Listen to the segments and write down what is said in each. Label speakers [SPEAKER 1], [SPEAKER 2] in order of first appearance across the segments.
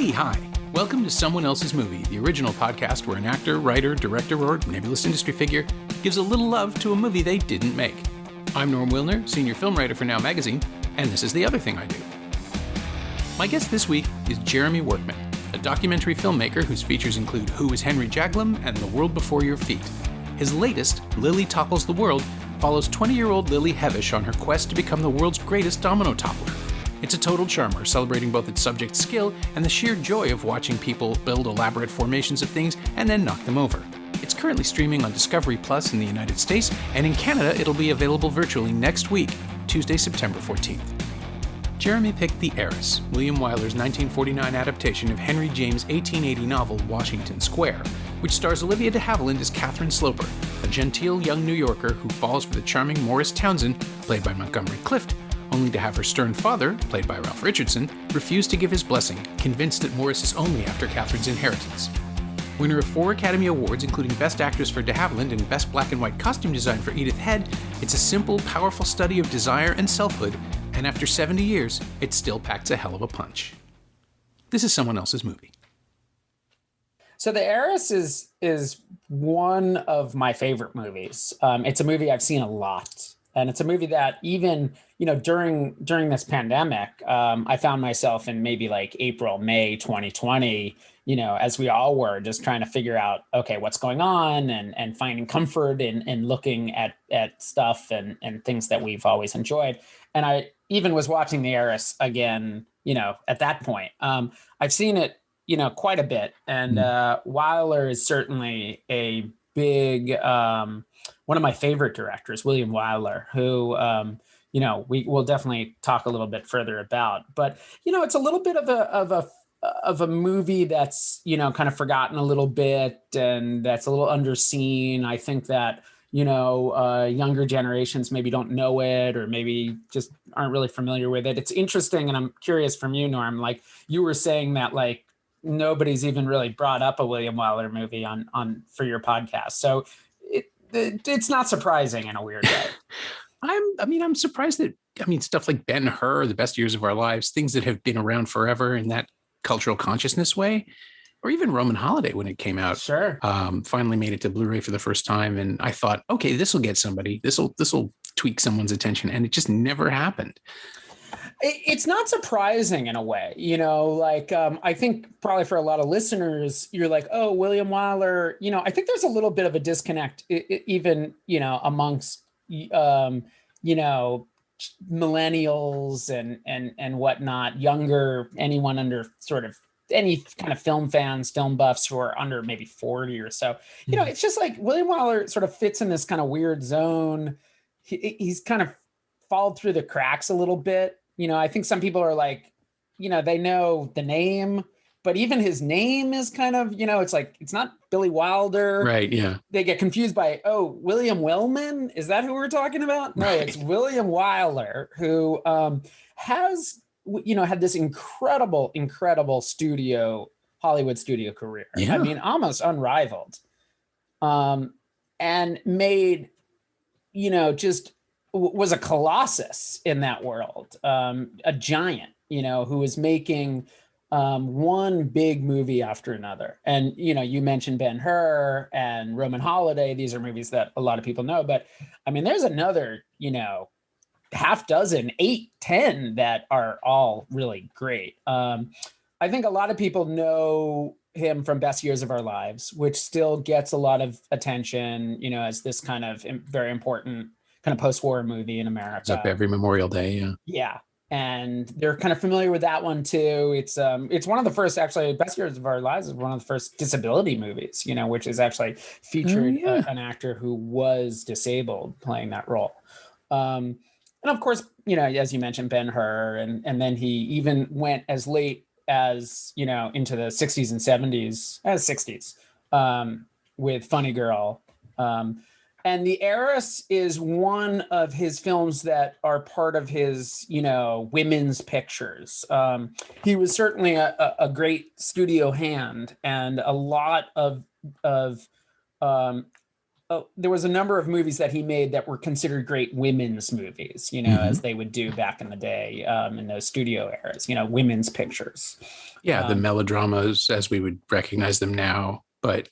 [SPEAKER 1] Hey, hi. Welcome to Someone Else's Movie, the original podcast where an actor, writer, director, or nebulous industry figure gives a little love to a movie they didn't make. I'm Norm Wilner, senior film writer for Now Magazine, and this is the other thing I do. My guest this week is Jeremy Workman, a documentary filmmaker whose features include Who is Henry Jaglom and The World Before Your Feet. His latest, Lily Topples the World, follows 20-year-old Lily Heiress on her quest to become the world's greatest domino toppler. It's a total charmer, celebrating both its subject's skill and the sheer joy of watching people build elaborate formations of things and then knock them over. It's currently streaming on Discovery Plus in the United States, and in Canada it'll be available virtually next week, Tuesday, September 14th. Jeremy picked The Heiress, William Wyler's 1949 adaptation of Henry James' 1880 novel Washington Square, which stars Olivia de Havilland as Catherine Sloper, a genteel young New Yorker who falls for the charming Morris Townsend, played by Montgomery Clift, only to have her stern father, played by Ralph Richardson, refuse to give his blessing, convinced that Morris is only after Catherine's inheritance. Winner of 4 Academy Awards, including Best Actress for de Havilland and Best Black and White Costume Design for Edith Head, it's a simple, powerful study of desire and selfhood, and after 70 years, it still packs a hell of a punch. This is Someone Else's Movie.
[SPEAKER 2] So The Heiress is one of my favorite movies. It's a movie I've seen a lot. And it's a movie that even, during this pandemic, I found myself in maybe like April, May 2020, as we all were, just trying to figure out, okay, what's going on and finding comfort in looking at stuff and things that we've always enjoyed. And I even was watching The Heiress again, at that point. I've seen it, quite a bit. And Wyler is certainly a big... one of my favorite directors, William Wyler, who, we will definitely talk a little bit further about. But, it's a little bit of a movie that's, kind of forgotten a little bit and that's a little underseen. I think that, younger generations maybe don't know it or maybe just aren't really familiar with it. It's interesting. And I'm curious from you, Norm, like you were saying that like nobody's even really brought up a William Wyler movie on for your podcast. So it's not surprising in a weird way.
[SPEAKER 1] I'm surprised that, stuff like Ben-Hur, The Best Years of Our Lives, things that have been around forever in that cultural consciousness way, or even Roman Holiday when it came out,
[SPEAKER 2] sure,
[SPEAKER 1] finally made it to Blu-ray for the first time. And I thought, okay, this will get somebody, this will tweak someone's attention. And it just never happened.
[SPEAKER 2] It's not surprising in a way, I think probably for a lot of listeners, you're like, oh, William Wyler, I think there's a little bit of a disconnect even, amongst, millennials and whatnot, younger, anyone under sort of any kind of film fans, film buffs who are under maybe 40 or so. It's just like William Wyler sort of fits in this kind of weird zone. He's kind of fallen through the cracks a little bit. I think some people are like, they know the name, but even his name is kind of, it's like, it's not Billy Wilder.
[SPEAKER 1] Right, yeah.
[SPEAKER 2] They get confused by, William Wellman? Is that who we're talking about? No, right. It's William Wyler, who has, had this incredible Hollywood studio career.
[SPEAKER 1] Yeah.
[SPEAKER 2] Almost unrivaled. And made, just was a colossus in that world, a giant, who was making one big movie after another. And, you mentioned Ben-Hur and Roman Holiday. These are movies that a lot of people know, but there's another, half dozen, 8, 10 that are all really great. I think a lot of people know him from Best Years of Our Lives, which still gets a lot of attention, as this kind of very important kind of post-war movie in America.
[SPEAKER 1] It's up every Memorial Day, yeah.
[SPEAKER 2] Yeah, and they're kind of familiar with that one too. It's one of the first, actually, Best Years of Our Lives is one of the first disability movies, which is actually featured an actor who was disabled playing that role. And of course, as you mentioned, Ben-Hur, and then he even went as late as, into the 60s and 70s, 60s, with Funny Girl. And The Heiress is one of his films that are part of his, women's pictures. He was certainly a great studio hand, and a lot of there was a number of movies that he made that were considered great women's movies, you know, as they would do back in the day, in those studio eras, you know, women's pictures.
[SPEAKER 1] Yeah, the melodramas as we would recognize them now, but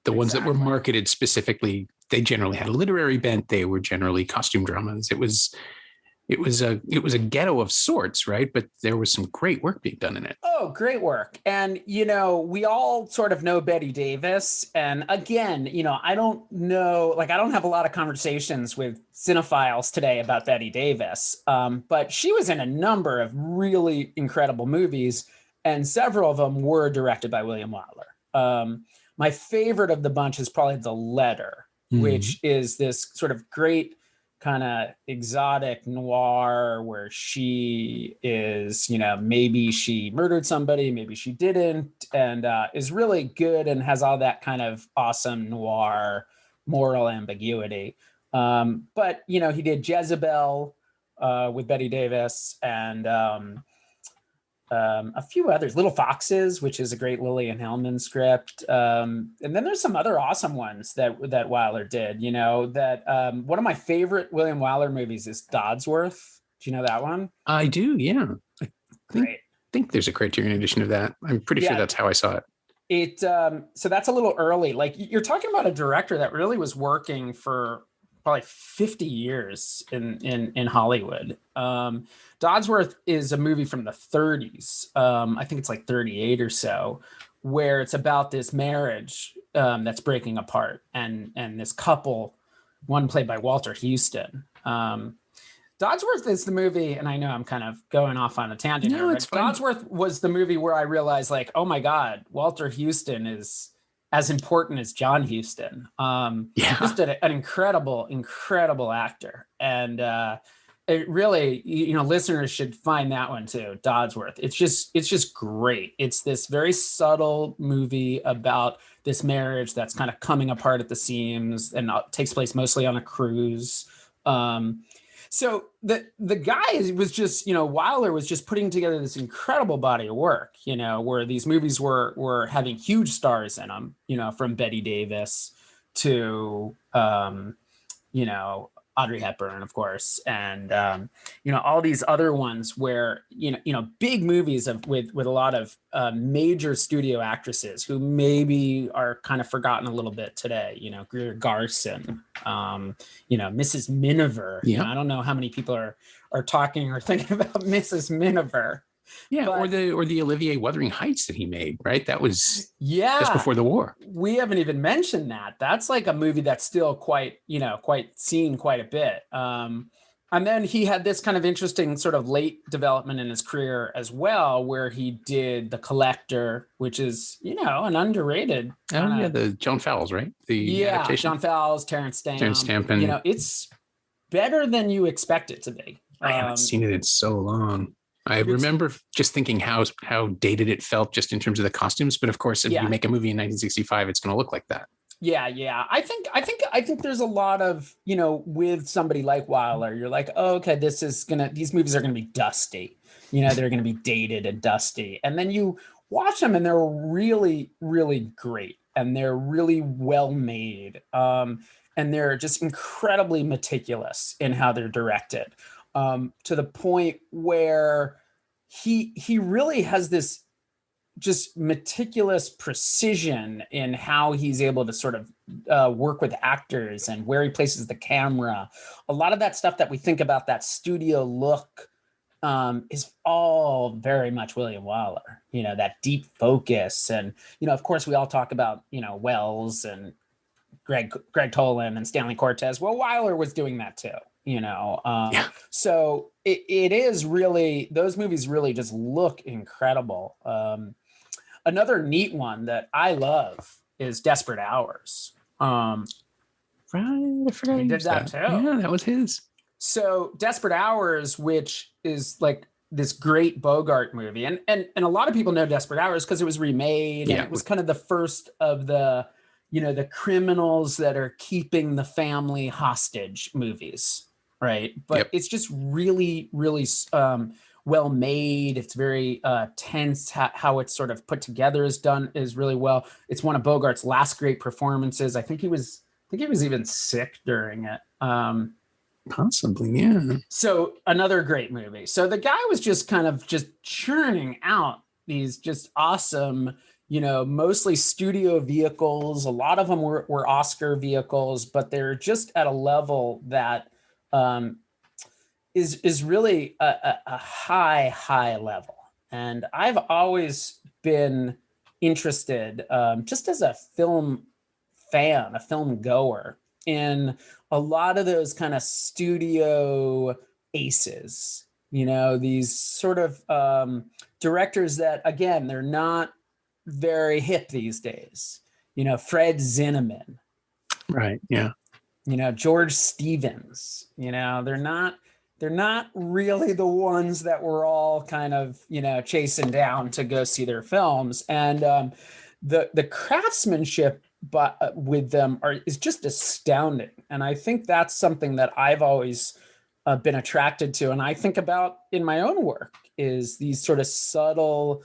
[SPEAKER 1] the ones that were marketed specifically, they generally had a literary bent. They were generally costume dramas. It was a ghetto of sorts, right? But there was some great work being done in it.
[SPEAKER 2] Oh, great work. And, you know, we all sort of know Bette Davis. And again, you know, I don't know, like, I don't have a lot of conversations with cinephiles today about Bette Davis, but she was in a number of really incredible movies, and several of them were directed by William Wyler. My favorite of the bunch is probably The Letter, which is this sort of great kind of exotic noir where she is, you know, maybe she murdered somebody, maybe she didn't, and is really good and has all that kind of awesome noir moral ambiguity. But, you know, he did Jezebel with Bette Davis, and a few others, Little Foxes, which is a great Lillian Hellman script. And then there's some other awesome ones that Wyler did, you know, that one of my favorite William Wyler movies is Dodsworth. Do you know that one?
[SPEAKER 1] I do. Yeah. I think there's a Criterion edition of that. I'm pretty sure that's how I saw it.
[SPEAKER 2] So that's a little early. Like, you're talking about a director that really was working for probably 50 years in Hollywood. Dodsworth is a movie from the 30s. I think it's like 38 or so, where it's about this marriage that's breaking apart, and this couple, one played by Walter Houston. Dodsworth is the movie, and I know I'm kind of going off on a tangent here, but Dodsworth was the movie where I realized, like, oh my God, Walter Houston is as important as John Huston. Just an incredible actor. And it really, you know, listeners should find that one too, Dodsworth. It's just great. It's this very subtle movie about this marriage that's kind of coming apart at the seams, and takes place mostly on a cruise. So the guy was just, you know, Wyler was just putting together this incredible body of work, you know, where these movies were having huge stars in them, you know, from Bette Davis to, you know, Audrey Hepburn, of course, and you know, all these other ones where you know big movies with a lot of major studio actresses who maybe are kind of forgotten a little bit today. You know, Greer Garson, you know, Mrs. Miniver.
[SPEAKER 1] Yeah.
[SPEAKER 2] You know, I don't know how many people are talking or thinking about Mrs. Miniver.
[SPEAKER 1] Yeah, but, or the Olivier Wuthering Heights that he made, right? That was just before the war.
[SPEAKER 2] We haven't even mentioned that. That's like a movie that's still quite seen quite a bit. And then he had this kind of interesting sort of late development in his career as well, where he did The Collector, which is, you know, an underrated.
[SPEAKER 1] The John Fowles, right? The adaptation.
[SPEAKER 2] John Fowles, Terrence Stamp.
[SPEAKER 1] And,
[SPEAKER 2] you know, it's better than you expect it to be.
[SPEAKER 1] I haven't seen it in so long. I remember just thinking how dated it felt just in terms of the costumes, but of course, if you make a movie in 1965, it's going to look like that. Yeah.
[SPEAKER 2] I think there's a lot of, you know, with somebody like Wyler, you're like, oh, okay, these movies are gonna be dusty, you know, they're gonna be dated and dusty, and then you watch them and they're really, really great, and they're really well made, and they're just incredibly meticulous in how they're directed. To the point where he really has this just meticulous precision in how he's able to sort of work with actors and where he places the camera. A lot of that stuff that we think about, that studio look, is all very much William Wyler, you know, that deep focus. And, you know, of course, we all talk about, you know, Wells and Greg Toland and Stanley Cortez. Well, Wyler was doing that too. You know, so it is really, those movies really just look incredible. Another neat one that I love is Desperate Hours.
[SPEAKER 1] Right, I forgot
[SPEAKER 2] he did that too.
[SPEAKER 1] Yeah, that was his.
[SPEAKER 2] So Desperate Hours, which is like this great Bogart movie, and a lot of people know Desperate Hours because it was remade, and it was kind of the first of the, you know, the criminals that are keeping the family hostage movies. Right. But it's just really, really well made. It's very tense. How it's sort of put together is really well. It's one of Bogart's last great performances. I think he was think he was even sick during it.
[SPEAKER 1] Possibly, yeah.
[SPEAKER 2] So another great movie. So the guy was just kind of just churning out these just awesome, mostly studio vehicles. A lot of them were Oscar vehicles, but they're just at a level that is really a high level. And I've always been interested, just as a film fan, a film goer, in a lot of those kind of studio aces, these sort of directors that, again, they're not very hip these days. Fred Zinnemann.
[SPEAKER 1] Right, yeah.
[SPEAKER 2] George Stevens. They're not really the ones that we're all kind of, chasing down to go see their films. And the craftsmanship with them is just astounding. And I think that's something that I've always been attracted to. And I think about in my own work is these sort of subtle,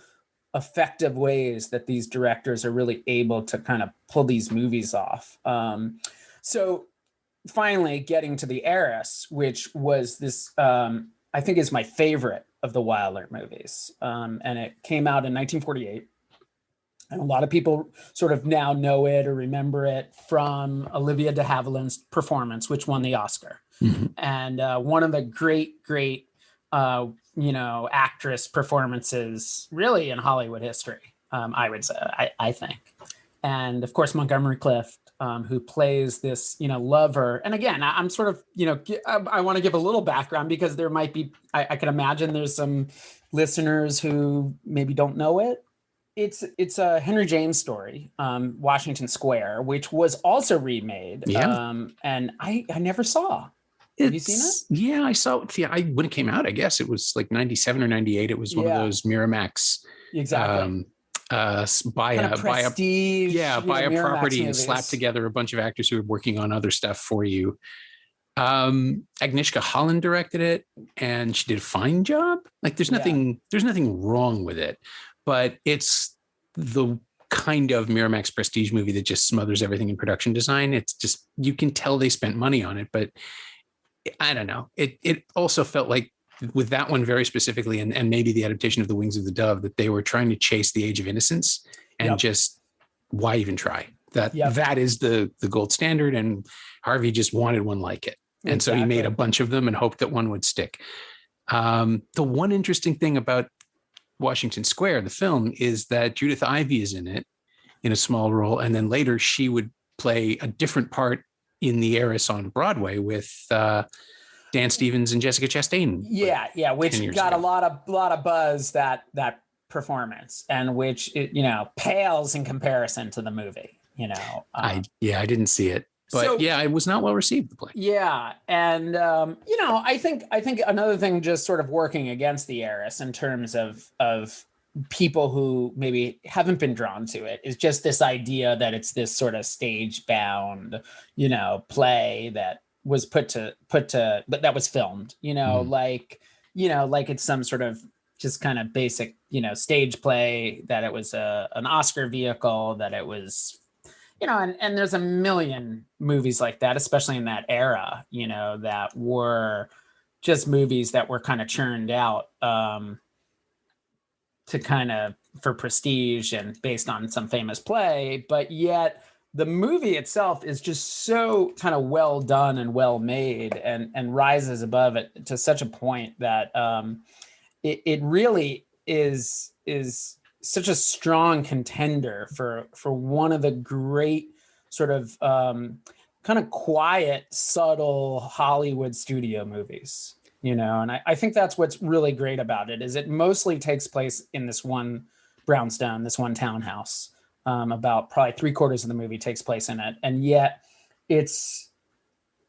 [SPEAKER 2] effective ways that these directors are really able to kind of pull these movies off. So finally getting to the Heiress, which was this, I think is my favorite of the Wyler movies. And it came out in 1948. And a lot of people sort of now know it or remember it from Olivia de Havilland's performance, which won the Oscar. Mm-hmm. And one of the great, actress performances really in Hollywood history, I would say, I think. And of course, Montgomery Clift, who plays this, lover. And again, I'm sort of, I want to give a little background because there might be, I can imagine there's some listeners who maybe don't know it. It's a Henry James story, Washington Square, which was also remade.
[SPEAKER 1] Yeah.
[SPEAKER 2] And I never saw. Have you seen it?
[SPEAKER 1] Yeah, I saw it. Yeah, when it came out, I guess it was like 97 or 98. It was one of those Miramax.
[SPEAKER 2] Exactly.
[SPEAKER 1] Buy a
[SPEAKER 2] prestige,
[SPEAKER 1] property and
[SPEAKER 2] movies.
[SPEAKER 1] slap together a bunch of actors who were working on other stuff for you. Agnieszka Holland directed it, and she did a fine job. Like there's nothing wrong with it, but it's the kind of Miramax prestige movie that just smothers everything in production design. It's just, you can tell they spent money on it, but I don't know. It also felt like with that one very specifically, and maybe the adaptation of The Wings of the Dove, that they were trying to chase the Age of Innocence and just, why even try? That is the gold standard, and Harvey just wanted one like it. And so he made a bunch of them and hoped that one would stick. The one interesting thing about Washington Square, the film, is that Judith Ivey is in it in a small role. And then later she would play a different part in The Heiress on Broadway with Dan Stevens and Jessica Chastain.
[SPEAKER 2] Yeah, which got a lot of buzz, that performance, and which pales in comparison to the movie.
[SPEAKER 1] I didn't see it, but it was not well received, the play.
[SPEAKER 2] Yeah, and I think another thing just sort of working against The Heiress in terms of people who maybe haven't been drawn to it is just this idea that it's this sort of stage bound, play that was put to, but that was filmed, like it's some sort of just kind of basic, stage play, that it was an Oscar vehicle, that it was, and there's a million movies like that, especially in that era, that were just movies that were kind of churned out to kind of for prestige and based on some famous play, but yet the movie itself is just so kind of well done and well made, and rises above it to such a point that it really is such a strong contender for one of the great sort of kind of quiet, subtle Hollywood studio movies. And I think that's what's really great about it, is it mostly takes place in this one brownstone, this one townhouse. About probably 3/4 of the movie takes place in it. And yet it's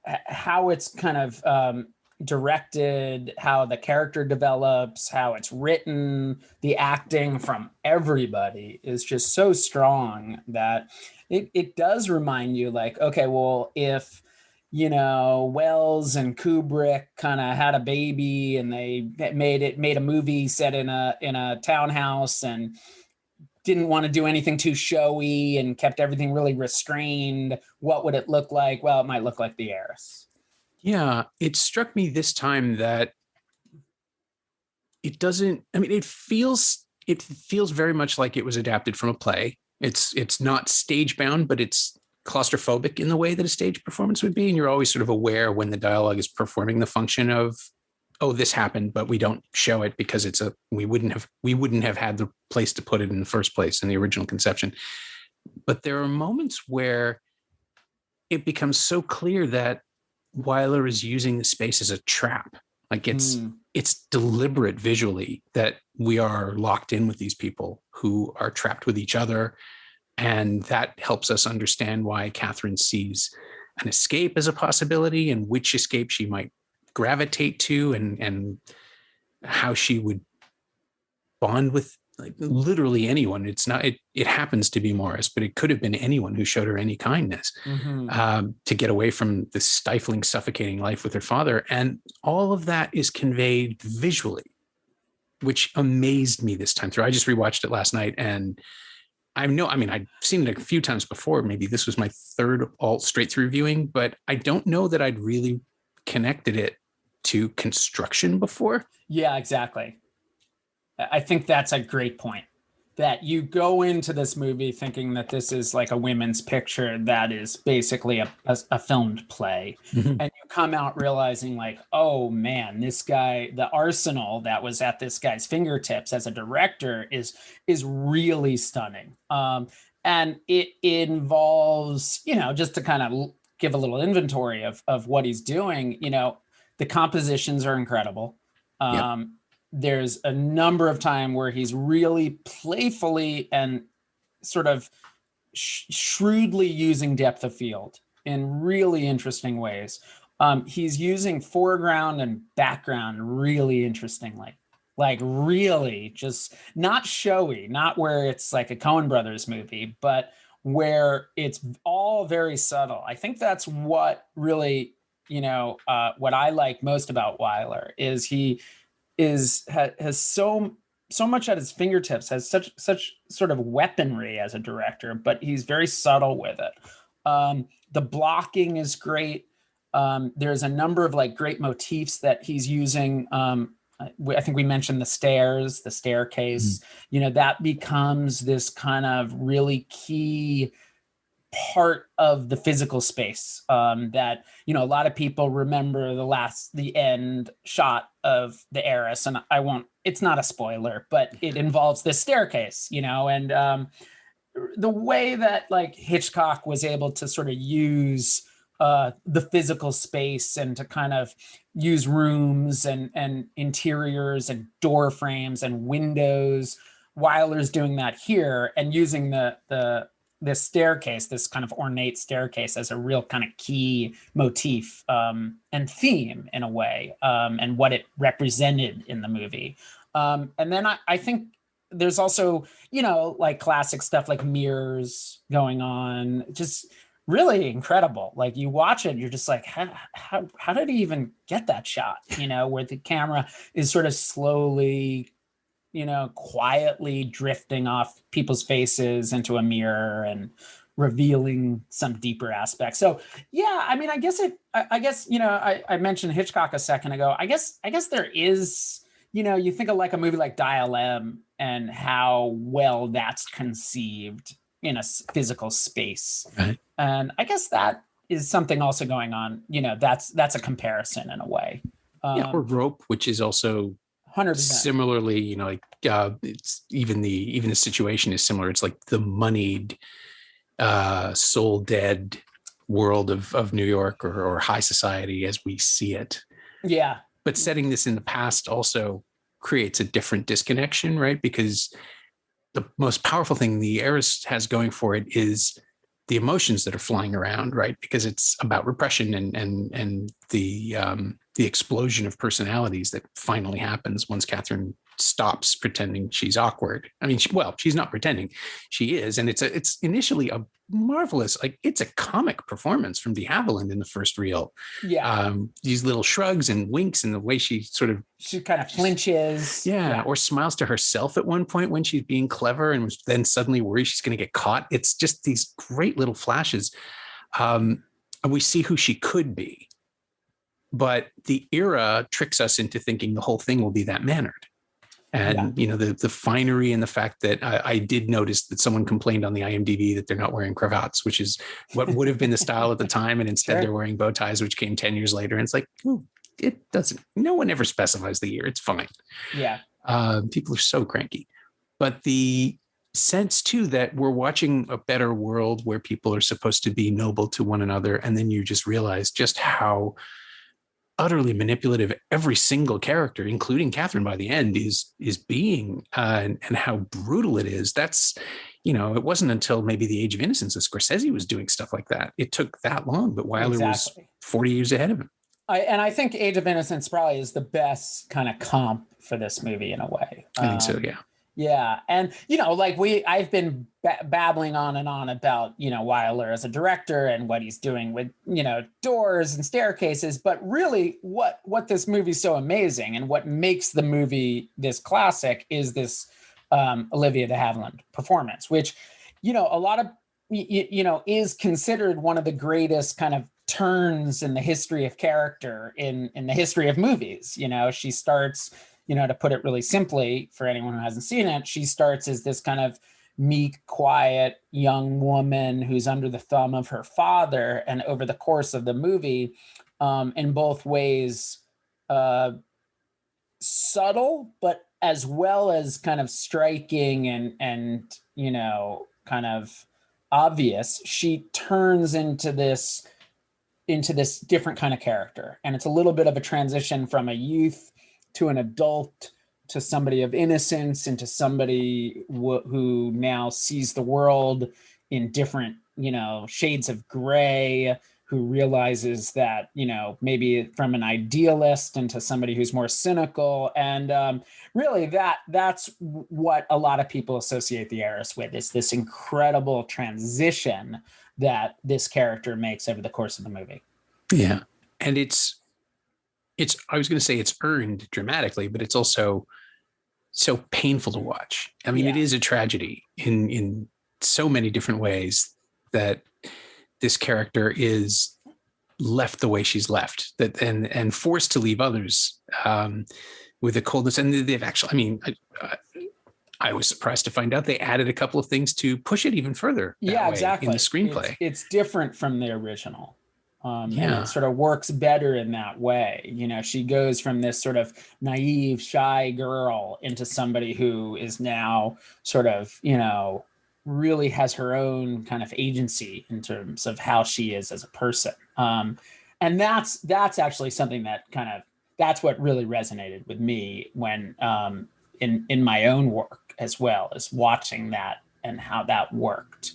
[SPEAKER 2] how it's kind of directed, how the character develops, how it's written, the acting from everybody is just so strong that it does remind you, like, okay, well, if Wells and Kubrick kind of had a baby and they made a movie set in a townhouse, and didn't want to do anything too showy and kept everything really restrained. What would it look like? Well, it might look like the Heiress.
[SPEAKER 1] Yeah, it struck me this time that it doesn't, I mean, it feels very much like it was adapted from a play. It's not stage bound, but it's claustrophobic in the way that a stage performance would be. And you're always sort of aware when the dialogue is performing the function of, oh, this happened, but we don't show it because we wouldn't have had the place to put it in the first place in the original conception. But there are moments where it becomes so clear that Wyler is using the space as a trap. Like it's deliberate visually that we are locked in with these people who are trapped with each other. And that helps us understand why Catherine sees an escape as a possibility and which escape she might gravitate to, and how she would bond with like literally anyone. It's not, it happens to be Morris, but it could have been anyone who showed her any kindness to get away from the stifling, suffocating life with her father. And all of that is conveyed visually, which amazed me this time through. I just rewatched it last night, and I've seen it a few times before. Maybe this was my third alt straight through viewing, but I don't know that I'd really connected it to construction before.
[SPEAKER 2] Yeah, exactly. I think that's a great point, that you go into this movie thinking that this is like a women's picture that is basically a filmed play. And you come out realizing like, oh man, this guy, the arsenal that was at this guy's fingertips as a director is really stunning. And it involves, just to kind of give a little inventory of what he's doing, the compositions are incredible. There's a number of times where he's really playfully and sort of shrewdly using depth of field in really interesting ways. He's using foreground and background really interestingly, like really just not showy, not where it's like a Coen Brothers movie, but where it's all very subtle. I think that's what really, what I like most about Wyler is he has so much at his fingertips, has such sort of weaponry as a director, but he's very subtle with it. The blocking is great. There's a number of like great motifs that he's using. I think we mentioned the stairs, the staircase, that becomes this kind of really key part of the physical space that, a lot of people remember the end shot of the Heiress, and it's not a spoiler, but it involves this staircase, and the way that like Hitchcock was able to sort of use the physical space and to kind of use rooms and interiors and door frames and windows. Wyler's doing that here and using this staircase, this kind of ornate staircase, as a real kind of key motif and theme in a way, and what it represented in the movie. And then I think there's also, like classic stuff like mirrors going on, just really incredible. Like you watch it, you're just like, how did he even get that shot? Where the camera is sort of slowly, quietly drifting off people's faces into a mirror and revealing some deeper aspects. So yeah, I mean, I guess I mentioned Hitchcock a second ago. I guess there is, you think of like a movie like Dial M and how well that's conceived in a physical space. Right. And I guess that is something also going on, that's a comparison in a way.
[SPEAKER 1] Or Rope, which is also
[SPEAKER 2] 100%.
[SPEAKER 1] Similarly, it's even the situation is similar. It's like the moneyed, soul dead world of New York or high society as we see it.
[SPEAKER 2] Yeah.
[SPEAKER 1] But setting this in the past also creates a different disconnection, right? Because the most powerful thing the Heiress has going for it is the emotions that are flying around, right? Because it's about repression and the explosion of personalities that finally happens once Catherine stops pretending she's awkward. I mean, she's not pretending, she is, and it's initially a marvelous, like, it's a comic performance from de Havilland in the first reel.
[SPEAKER 2] Yeah,
[SPEAKER 1] these little shrugs and winks, and the way she
[SPEAKER 2] kind of flinches,
[SPEAKER 1] or smiles to herself at one point when she's being clever, and was then suddenly worried she's going to get caught. It's just these great little flashes, and we see who she could be. But the era tricks us into thinking the whole thing will be that mannered. And, the finery, and the fact that I did notice that someone complained on the IMDb that they're not wearing cravats, which is what would have been the style at the time. And instead they're wearing bow ties, which came 10 years later. And it's like, it doesn't, no one ever specifies the year. It's fine.
[SPEAKER 2] Yeah.
[SPEAKER 1] People are so cranky. But the sense too that we're watching a better world where people are supposed to be noble to one another. And then you just realize just how utterly manipulative every single character, including Catherine by the end, is being, and how brutal it is. That's, it wasn't until maybe The Age of Innocence that Scorsese was doing stuff like that. It took that long, but Wyler was 40 years ahead of him.
[SPEAKER 2] I think Age of Innocence probably is the best kind of comp for this movie in a way.
[SPEAKER 1] I think so, yeah.
[SPEAKER 2] Yeah. And, I've been babbling on and on about, Wyler as a director and what he's doing with, doors and staircases. But really what this movie's so amazing and what makes the movie this classic is this Olivia de Havilland performance, which, a lot of, is considered one of the greatest kind of turns in the history of character in the history of movies. She starts, to put it really simply for anyone who hasn't seen it, she starts as this kind of meek, quiet young woman who's under the thumb of her father. And over the course of the movie, in both ways, subtle, but as well as kind of striking and kind of obvious, she turns into this different kind of character. And it's a little bit of a transition from a youth to an adult, to somebody of innocence, into somebody who now sees the world in different, shades of gray, who realizes that, maybe from an idealist into somebody who's more cynical. And really that's what a lot of people associate the Heiress with, is this incredible transition that this character makes over the course of the movie.
[SPEAKER 1] Yeah. And it's I was going to say it's earned dramatically, but it's also so painful to watch. I mean, It is a tragedy in so many different ways, that this character is left the way she's left, that and forced to leave others with a coldness. And they've actually, I was surprised to find out they added a couple of things to push it even further.
[SPEAKER 2] Exactly.
[SPEAKER 1] In the screenplay.
[SPEAKER 2] It's different from the original. And it sort of works better in that way. She goes from this sort of naive, shy girl into somebody who is now sort of, really has her own kind of agency in terms of how she is as a person. And that's actually something that that's what really resonated with me when in my own work, as well as watching that and how that worked.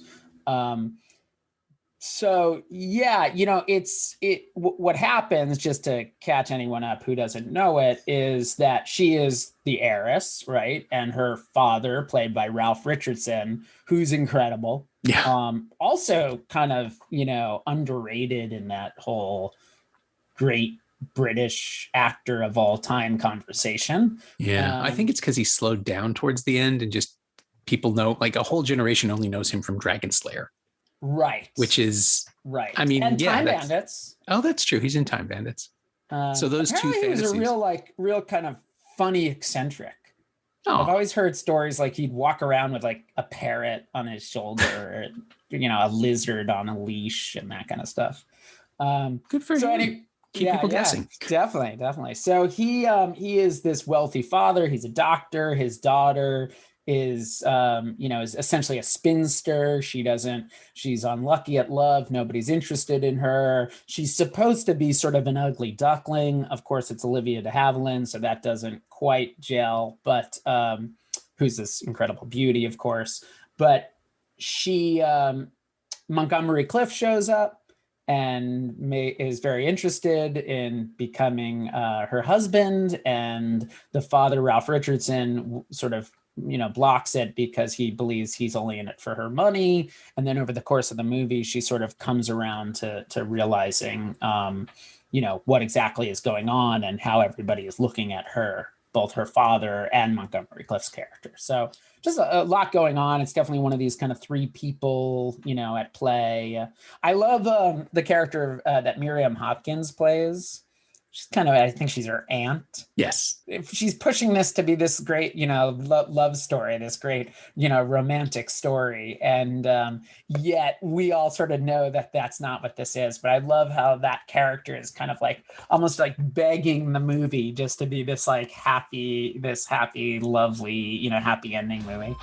[SPEAKER 2] So yeah, what happens, just to catch anyone up who doesn't know it, is that she is the heiress, right? And her father, played by Ralph Richardson, who's incredible.
[SPEAKER 1] Yeah.
[SPEAKER 2] Also kind of, underrated in that whole great British actor of all time conversation.
[SPEAKER 1] Yeah. I think it's because he slowed down towards the end, and just people know, like, a whole generation only knows him from Dragon Slayer.
[SPEAKER 2] Right.
[SPEAKER 1] Which is
[SPEAKER 2] right.
[SPEAKER 1] And
[SPEAKER 2] Time Bandits.
[SPEAKER 1] Oh, that's true. He's in Time Bandits. So those two fantasies.
[SPEAKER 2] He was a real kind of funny eccentric.
[SPEAKER 1] Oh.
[SPEAKER 2] I've always heard stories like he'd walk around with like a parrot on his shoulder, or, a lizard on a leash, and that kind of stuff.
[SPEAKER 1] Good for him. Keep people guessing.
[SPEAKER 2] Definitely. So he is this wealthy father. He's a doctor. His daughter is essentially a spinster. She's unlucky at love. Nobody's interested in her. She's supposed to be sort of an ugly duckling. Of course, it's Olivia de Havilland, so that doesn't quite gel, but who's this incredible beauty, of course. But she, Montgomery Clift shows up, and is very interested in becoming her husband. And the father, Ralph Richardson, sort of, blocks it because he believes he's only in it for her money. And then over the course of the movie, she sort of comes around to realizing, what exactly is going on and how everybody is looking at her, both her father and Montgomery Clift's character. So just a lot going on. It's definitely one of these kind of three people, at play. I love the character that Miriam Hopkins plays. She's kind of, I think she's her aunt.
[SPEAKER 1] Yes.
[SPEAKER 2] If she's pushing this to be this great, love story, this great, romantic story. And yet we all sort of know that that's not what this is. But I love how that character is kind of like almost like begging the movie just to be this like happy, lovely, happy ending movie.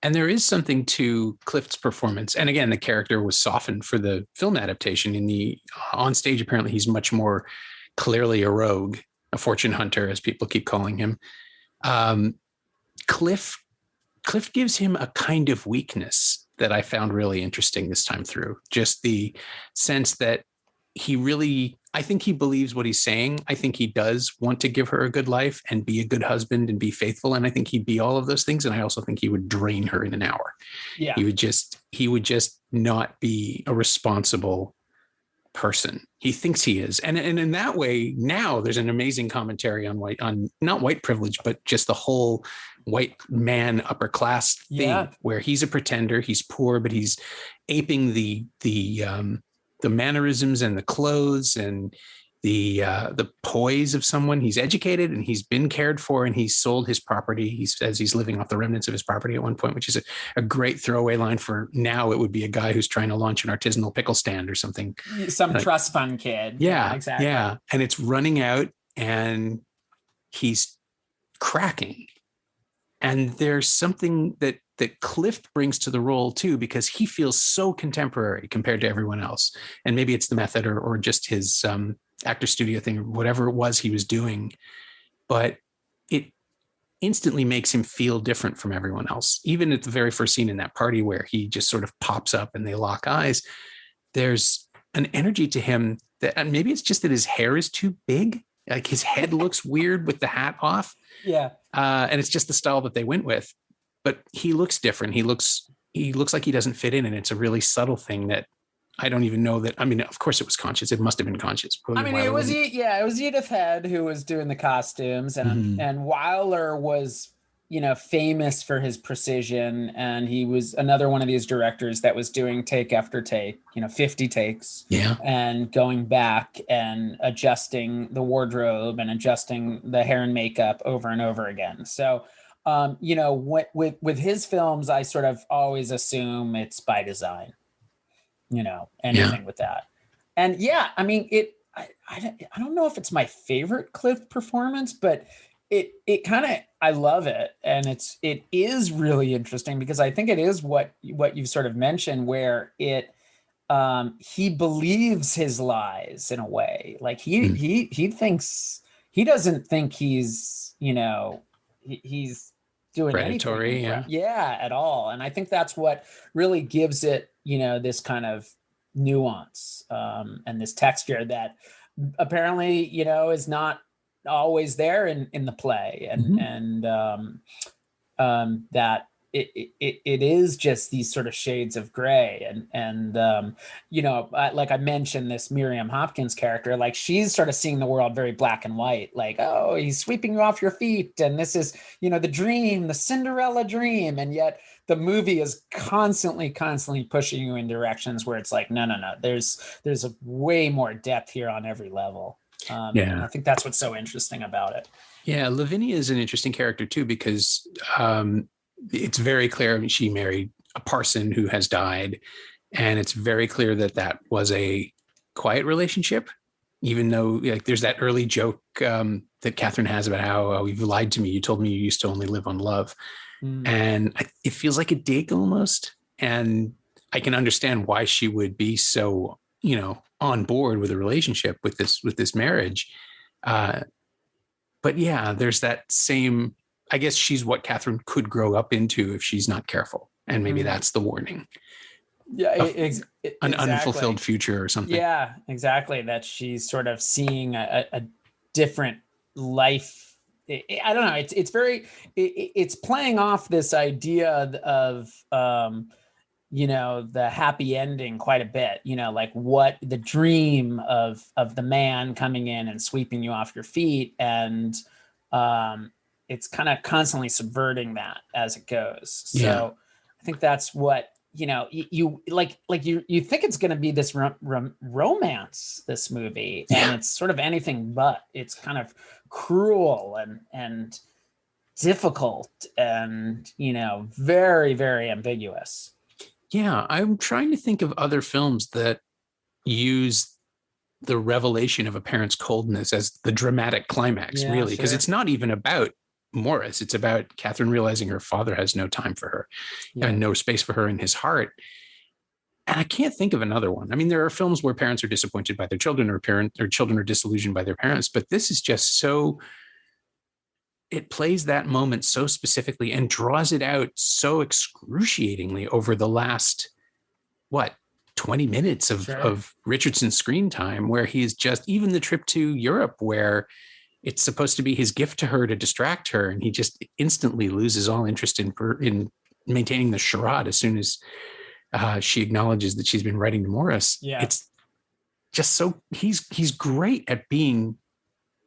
[SPEAKER 1] And there is something to Clift's performance. And again, the character was softened for the film adaptation. On stage, apparently, he's much more clearly a rogue, a fortune hunter, as people keep calling him. Clift gives him a kind of weakness that I found really interesting this time through. Just the sense that I think he believes what he's saying. I think he does want to give her a good life and be a good husband and be faithful. And I think he'd be all of those things. And I also think he would drain her in an hour.
[SPEAKER 2] Yeah.
[SPEAKER 1] He would just not be a responsible person. He thinks he is. And in that way, now there's an amazing commentary on not white privilege, but just the whole white man upper class thing, where he's a pretender, he's poor, but he's aping the mannerisms and the clothes and the poise of someone. He's educated and he's been cared for, and he's sold his property. He says he's living off the remnants of his property at one point, which is a great throwaway line for now. It would be a guy who's trying to launch an artisanal pickle stand or something.
[SPEAKER 2] Some trust fund kid.
[SPEAKER 1] Yeah,
[SPEAKER 2] exactly.
[SPEAKER 1] Yeah. And it's running out and he's cracking. And there's something that Clift brings to the role too, because he feels so contemporary compared to everyone else. And maybe it's the method or just his actor studio thing, or whatever it was he was doing. But it instantly makes him feel different from everyone else. Even at the very first scene in that party where he just sort of pops up and they lock eyes, there's an energy to him that, and maybe it's just that his hair is too big. Like his head looks weird with the hat off.
[SPEAKER 2] Yeah.
[SPEAKER 1] And it's just the style that they went with. But he looks different. He looks like he doesn't fit in. And it's a really subtle thing that I don't even know that. I mean, of course it was conscious. It must've been conscious.
[SPEAKER 2] It was Edith Head who was doing the costumes, and Wyler was, famous for his precision. And he was another one of these directors that was doing take after take, 50 takes, and going back and adjusting the wardrobe and adjusting the hair and makeup over and over again. So, with his films, I sort of always assume it's by design, anything with that. And I don't know if it's my favorite Clift performance, but it kind of, I love it. And it is really interesting because I think it is what you've sort of mentioned, where he believes his lies in a way. Like he thinks, he doesn't think he's doing
[SPEAKER 1] predatory,
[SPEAKER 2] anything at all. And I think that's what really gives it, this kind of nuance and this texture that apparently, is not always there in the play, and that it is just these sort of shades of gray, and like I mentioned, this Miriam Hopkins character, like she's sort of seeing the world very black and white, like, oh, he's sweeping you off your feet, and this is the dream, the Cinderella dream, and yet the movie is constantly pushing you in directions where it's like, no, there's a way more depth here on every level. And I think that's what's so interesting about it.
[SPEAKER 1] Yeah, Lavinia is an interesting character too, because it's very clear. I mean, she married a parson who has died, and it's very clear that was a quiet relationship, even though there's that early joke that Catherine has about how, you've lied to me. You told me you used to only live on love. And it feels like a dig almost. And I can understand why she would be so, on board with a relationship with this marriage. But yeah, there's that same I guess she's what Catherine could grow up into if she's not careful. And maybe that's the warning.
[SPEAKER 2] Yeah,
[SPEAKER 1] An
[SPEAKER 2] exactly.
[SPEAKER 1] unfulfilled future or something.
[SPEAKER 2] Yeah, exactly. That she's sort of seeing a different life. I don't know. It's very, it's playing off this idea of, the happy ending quite a bit, like what the dream of the man coming in and sweeping you off your feet. And it's kind of constantly subverting that as it goes. So I think that's what, you think it's going to be this romance, this movie, and it's sort of anything but. It's kind of cruel and difficult and, very, very ambiguous.
[SPEAKER 1] Yeah, I'm trying to think of other films that use the revelation of a parent's coldness as the dramatic climax, really, because it's not even about Morris. It's about Catherine realizing her father has no time for her and no space for her in his heart. And I can't think of another one. I mean, there are films where parents are disappointed by their children or children are disillusioned by their parents, but this is just so, it plays that moment so specifically and draws it out so excruciatingly over the last, 20 minutes of Richardson's screen time, where he's just, even the trip to Europe, where it's supposed to be his gift to her to distract her, and he just instantly loses all interest in maintaining the charade as soon as she acknowledges that she's been writing to Morris.
[SPEAKER 2] Yeah.
[SPEAKER 1] It's just so, he's great at being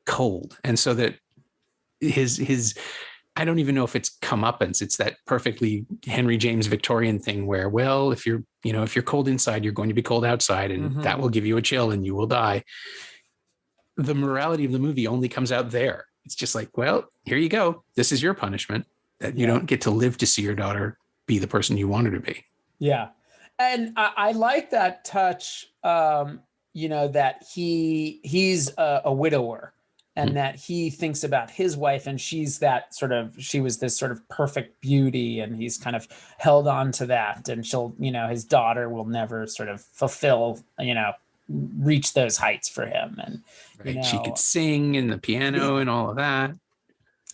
[SPEAKER 1] cold. And so that his I don't even know if it's comeuppance. It's that perfectly Henry James Victorian thing where, well, if you're cold inside, you're going to be cold outside, and that will give you a chill and you will die. The morality of the movie only comes out there. It's just like, well, here you go. This is your punishment, that you don't get to live to see your daughter be the person you want her to be.
[SPEAKER 2] Yeah. And I like that touch, that he's a widower, and that he thinks about his wife, and she was this sort of perfect beauty, and he's kind of held on to that, and she'll, his daughter will never sort of fulfill, reach those heights for him. And
[SPEAKER 1] she could sing and the piano and all of that.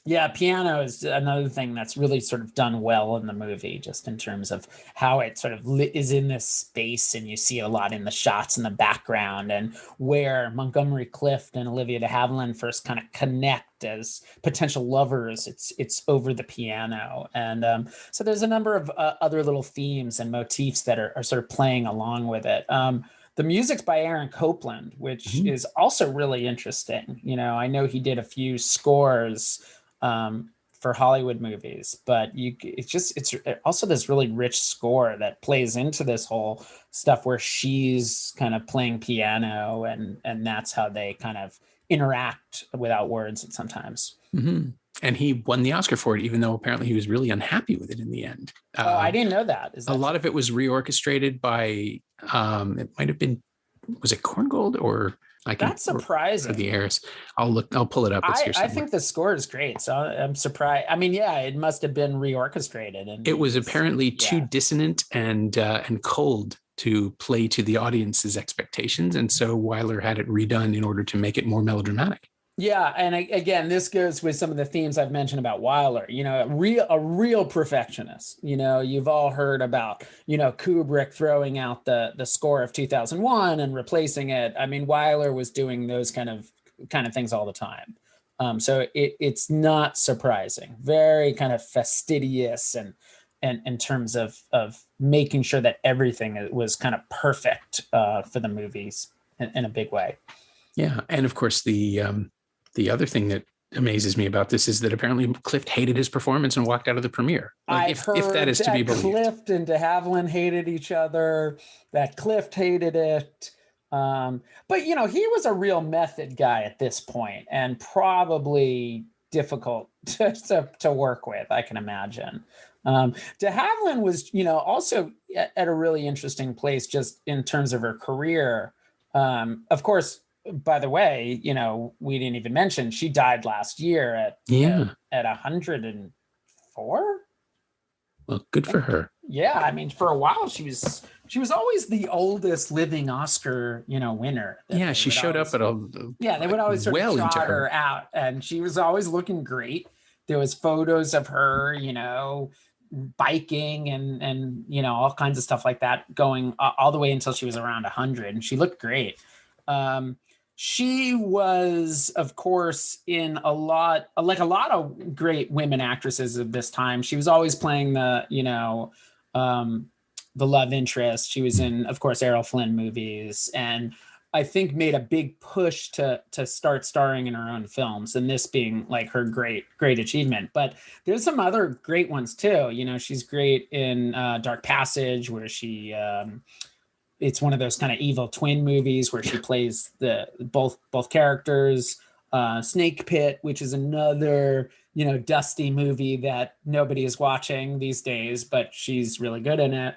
[SPEAKER 2] Yeah, piano is another thing that's really sort of done well in the movie, just in terms of how it sort of is in this space, and you see a lot in the shots in the background, and where Montgomery Clift and Olivia de Havilland first kind of connect as potential lovers. It's over the piano, and so there's a number of other little themes and motifs that are sort of playing along with it. The music's by Aaron Copland, which is also really interesting. I know he did a few scores for Hollywood movies, but it's also this really rich score that plays into this whole stuff where she's kind of playing piano, and that's how they kind of interact without words sometimes.
[SPEAKER 1] And he won the Oscar for it, even though apparently he was really unhappy with it in the end.
[SPEAKER 2] I didn't know that.
[SPEAKER 1] A lot of it was reorchestrated by, it might have been, was it Korngold or?
[SPEAKER 2] That's surprising.
[SPEAKER 1] Or the Heiress. I'll pull it up.
[SPEAKER 2] I think the score is great, so I'm surprised. I mean, it must have been reorchestrated, and
[SPEAKER 1] it was apparently too dissonant and cold to play to the audience's expectations, and so Wyler had it redone in order to make it more melodramatic.
[SPEAKER 2] Yeah, and again, this goes with some of the themes I've mentioned about Wyler. A real perfectionist. You've all heard about Kubrick throwing out the score of 2001 and replacing it. I mean, Wyler was doing those kind of things all the time. So it's not surprising. Very kind of fastidious and in terms of making sure that everything was kind of perfect for the movies in a big way.
[SPEAKER 1] Yeah, and of course the other thing that amazes me about this is that apparently Clift hated his performance and walked out of the premiere.
[SPEAKER 2] I've heard if that is to be believed. Clift and de Havilland hated each other, that Clift hated it. But, he was a real method guy at this point, and probably difficult to work with, I can imagine. De Havilland was, also at a really interesting place just in terms of her career. Of course, by the way, we didn't even mention she died last year at 104.
[SPEAKER 1] Well, good for her.
[SPEAKER 2] Yeah, I mean, for a while she was always the oldest living Oscar, winner.
[SPEAKER 1] Yeah, she showed up at
[SPEAKER 2] they would always sort of trot her out, and she was always looking great. there was photos of her, biking and all kinds of stuff like that going all the way until she was around 100, and she looked great. She was, of course, in a lot of great women actresses of this time. She was always playing the love interest. She was in, of course, Errol Flynn movies, and I think made a big push to start starring in her own films, and this being like her great achievement. But there's some other great ones too. She's great in Dark Passage, where she it's one of those kind of evil twin movies where she plays the both characters. Snake Pit, which is another dusty movie that nobody is watching these days, but she's really good in it.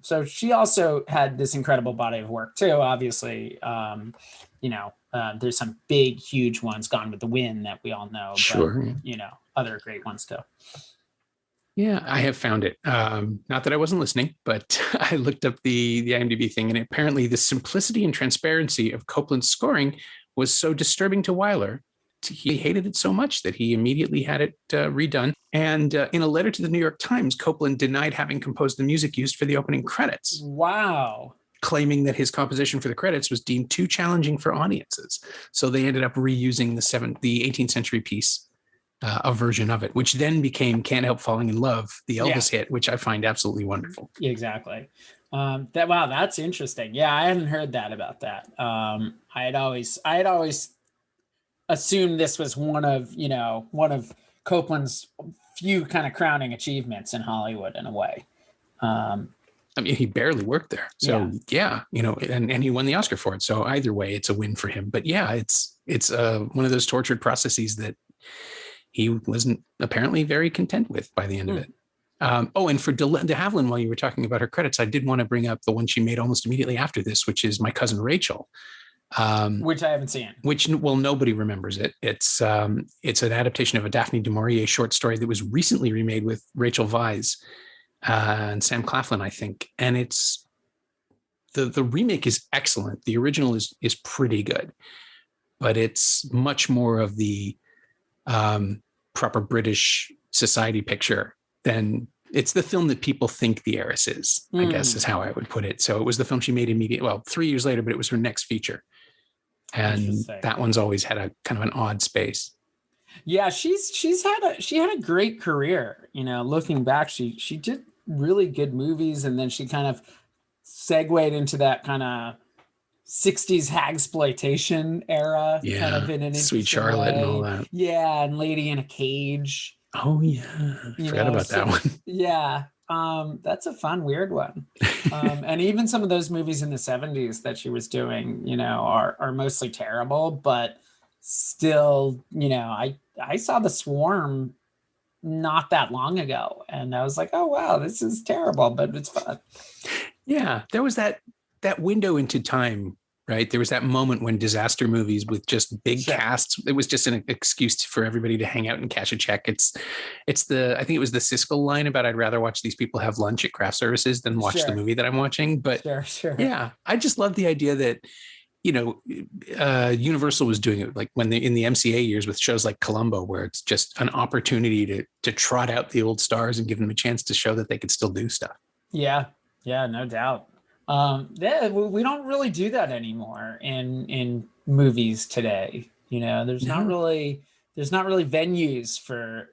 [SPEAKER 2] So she also had this incredible body of work too. Obviously, there's some big, huge ones. Gone with the Wind that we all know.
[SPEAKER 1] Sure.
[SPEAKER 2] But, other great ones too.
[SPEAKER 1] Yeah, I have found it. Not that I wasn't listening, but I looked up the IMDb thing, and apparently the simplicity and transparency of Copland's scoring was so disturbing to Wyler. He hated it so much that he immediately had it redone. And in a letter to the New York Times, Copland denied having composed the music used for the opening credits.
[SPEAKER 2] Wow.
[SPEAKER 1] Claiming that his composition for the credits was deemed too challenging for audiences. So they ended up reusing the 18th century piece, a version of it, which then became Can't Help Falling in Love, the Elvis hit, which I find absolutely wonderful.
[SPEAKER 2] Exactly. That's interesting. Yeah, I hadn't heard that about that. I had always assumed this was one of Copland's few kind of crowning achievements in Hollywood in a way.
[SPEAKER 1] He barely worked there. So and he won the Oscar for it. So either way, it's a win for him. But yeah, it's one of those tortured processes that he wasn't apparently very content with by the end of it. And for de Havilland, while you were talking about her credits, I did want to bring up the one she made almost immediately after this, which is My Cousin Rachel.
[SPEAKER 2] Which I haven't seen.
[SPEAKER 1] Nobody remembers it. It's an adaptation of a Daphne du Maurier short story that was recently remade with Rachel Weisz and Sam Claflin, I think. And it's the remake is excellent. The original is pretty good, but it's much more of the proper British society picture than it's the film that people think The Heiress is, I guess is how I would put it. So it was the film she made 3 years later, but it was her next feature. And that one's always had a kind of an odd space. Yeah,
[SPEAKER 2] she had a great career. Looking back, she did really good movies, and then she kind of segued into that kind of 60s hagsploitation era.
[SPEAKER 1] Yeah,
[SPEAKER 2] kind of in an
[SPEAKER 1] Sweet Charlotte way. And all that.
[SPEAKER 2] Yeah, and Lady in a Cage.
[SPEAKER 1] Oh yeah, I forgot about that one.
[SPEAKER 2] Yeah. That's a fun, weird one. And even some of those movies in the 70s that she was doing, are mostly terrible, but still, I saw The Swarm not that long ago, and I was like, oh wow, this is terrible, but it's fun.
[SPEAKER 1] Yeah, there was that window into time, right? There was that moment when disaster movies with just big casts, it was just an excuse for everybody to hang out and cash a check. I think it was the Siskel line about I'd rather watch these people have lunch at craft services than watch the movie that I'm watching. But yeah, I just love the idea that, Universal was doing it like in the MCA years with shows like Columbo, where it's just an opportunity to trot out the old stars and give them a chance to show that they could still do stuff.
[SPEAKER 2] Yeah, no doubt. We don't really do that anymore in movies today. There's not really venues for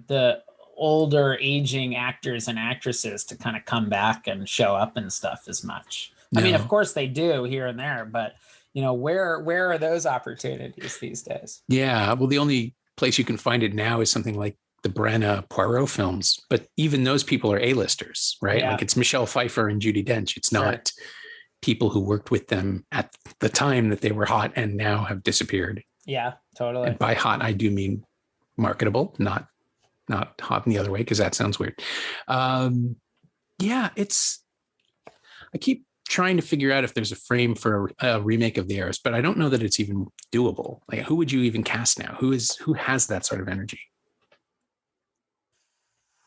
[SPEAKER 2] the older aging actors and actresses to kind of come back and show up and stuff as much. No. I mean, of course they do here and there, but where are those opportunities these days? Yeah,
[SPEAKER 1] well, the only place you can find it now is something like the Branagh Poirot films, but even those people are A-listers, right? Yeah. Like it's Michelle Pfeiffer and Judi Dench. It's not people who worked with them at the time that they were hot and now have disappeared.
[SPEAKER 2] Yeah, totally.
[SPEAKER 1] And by hot, I do mean marketable, not hot in the other way, because that sounds weird. I keep trying to figure out if there's a frame for a remake of The Heiress, but I don't know that it's even doable. Like, who would you even cast now? Who has that sort of energy?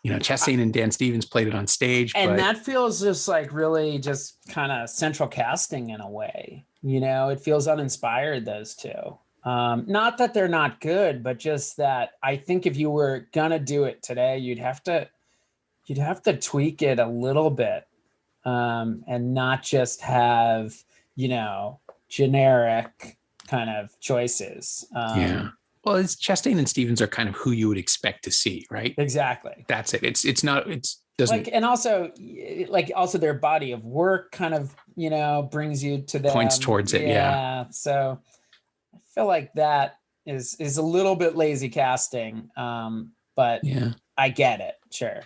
[SPEAKER 1] Chastain and Dan Stevens played it on stage.
[SPEAKER 2] And that feels just like really just kind of central casting in a way. It feels uninspired, those two. Not that they're not good, but just that I think if you were gonna do it today, you'd have to tweak it a little bit, and not just have, generic kind of choices.
[SPEAKER 1] Yeah. Well, it's Chastain and Stevens are kind of who you would expect to see, right?
[SPEAKER 2] Exactly.
[SPEAKER 1] That's it. It's not, doesn't,
[SPEAKER 2] and also their body of work kind of, brings you to them.
[SPEAKER 1] Points towards it. Yeah.
[SPEAKER 2] So I feel like that is a little bit lazy casting. But
[SPEAKER 1] yeah,
[SPEAKER 2] I get it. Sure.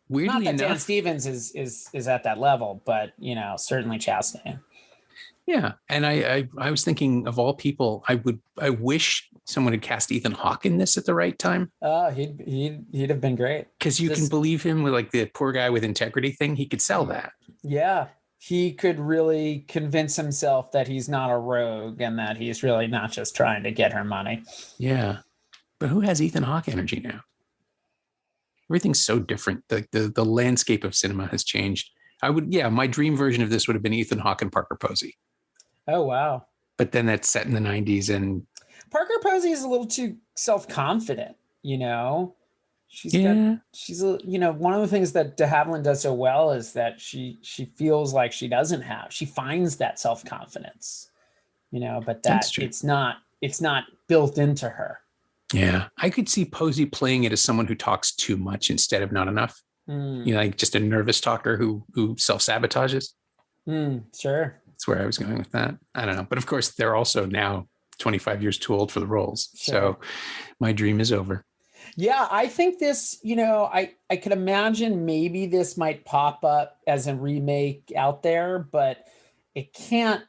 [SPEAKER 1] Weirdly
[SPEAKER 2] Not that
[SPEAKER 1] enough,
[SPEAKER 2] Dan Stevens is at that level, but certainly Chastain.
[SPEAKER 1] Yeah, and I was thinking, of all people, I wish someone had cast Ethan Hawke in this at the right time.
[SPEAKER 2] Oh, he'd have been great.
[SPEAKER 1] Because you can believe him with like the poor guy with integrity thing. He could sell that.
[SPEAKER 2] Yeah, he could really convince himself that he's not a rogue and that he's really not just trying to get her money.
[SPEAKER 1] Yeah, but who has Ethan Hawke energy now? Everything's so different. The landscape of cinema has changed. My dream version of this would have been Ethan Hawke and Parker Posey.
[SPEAKER 2] Oh, wow.
[SPEAKER 1] But then that's set in the 90s, and
[SPEAKER 2] Parker Posey is a little too self-confident, She's one of the things that de Havilland does so well is that she feels like she finds that self-confidence, but it's not built into her.
[SPEAKER 1] Yeah. I could see Posey playing it as someone who talks too much instead of not enough. Like just a nervous talker who self-sabotages.
[SPEAKER 2] Sure.
[SPEAKER 1] That's where I was going with that. I don't know. But of course, they're also now 25 years too old for the roles. Sure. So my dream is over.
[SPEAKER 2] Yeah, I think this, I could imagine maybe this might pop up as a remake out there, but it can't,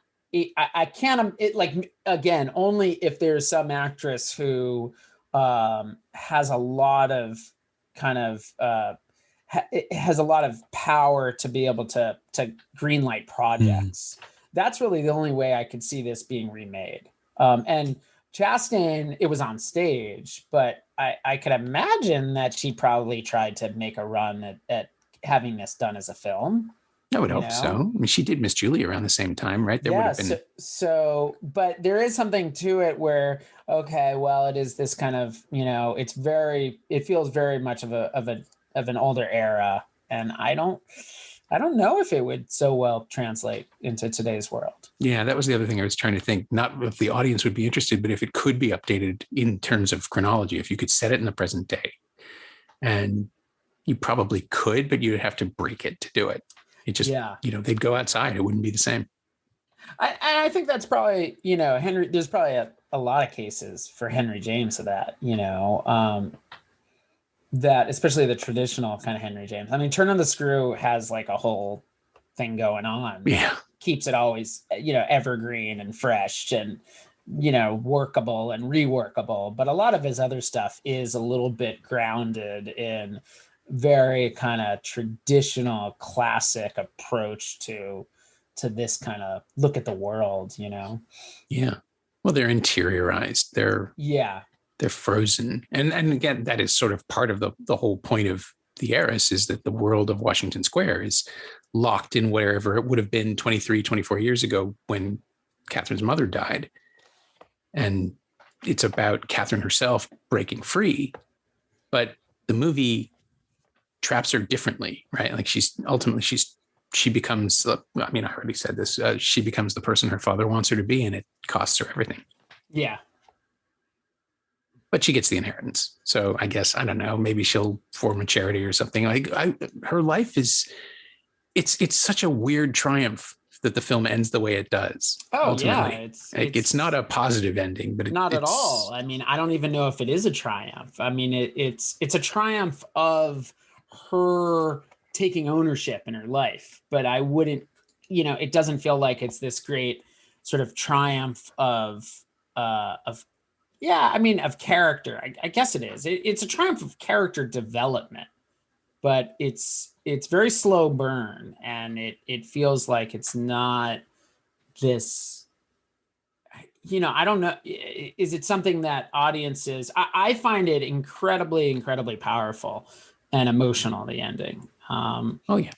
[SPEAKER 2] only if there's some actress who has a lot of kind of, has a lot of power to be able to greenlight projects. That's really the only way I could see this being remade. And Chastain, it was on stage, but I could imagine that she probably tried to make a run at having this done as a film.
[SPEAKER 1] I would hope so. I mean, she did Miss Julie around the same time, right? There would have been.
[SPEAKER 2] But there is something to it where, okay, well, it is this kind of, it feels very much of an older era, and I don't know if it would so well translate into today's world. Yeah,
[SPEAKER 1] that was the other thing I was trying to think. Not if the audience would be interested, but if it could be updated in terms of chronology, if you could set it in the present day. And you probably could, but you'd have to break it to do it. It just, they'd go outside. It wouldn't be the same.
[SPEAKER 2] I think that's probably, Henry, there's probably a lot of cases for Henry James of that, that especially the traditional kind of Henry James. I mean, Turn on the Screw has like a whole thing going on.
[SPEAKER 1] Yeah.
[SPEAKER 2] Keeps it always, evergreen and fresh and, workable and reworkable. But a lot of his other stuff is a little bit grounded in very kind of traditional classic approach to this kind of look at the world, Yeah.
[SPEAKER 1] Well, they're interiorized. They're frozen. And again, that is sort of part of the whole point of the Heiress, is that the world of Washington Square is locked in wherever it would have been 23, 24 years ago when Catherine's mother died. And it's about Catherine herself breaking free. But the movie traps her differently, right? Like she becomes, I already said this, she becomes the person her father wants her to be, and it costs her everything.
[SPEAKER 2] Yeah.
[SPEAKER 1] But she gets the inheritance. So I guess, I don't know, maybe she'll form a charity or something. Her life is, it's such a weird triumph that the film ends the way it does.
[SPEAKER 2] Oh,
[SPEAKER 1] ultimately. Yeah. It's not a positive ending, but
[SPEAKER 2] not at all. I mean, I don't even know if it is a triumph. I mean, it's a triumph of her taking ownership in her life, but I wouldn't, it doesn't feel like it's this great sort of triumph of character. I guess it is. It's a triumph of character development, but it's very slow burn, and it feels like it's not this, I don't know. Is it something that audiences, I find it incredibly, incredibly powerful and emotional, the ending.
[SPEAKER 1] Oh yeah.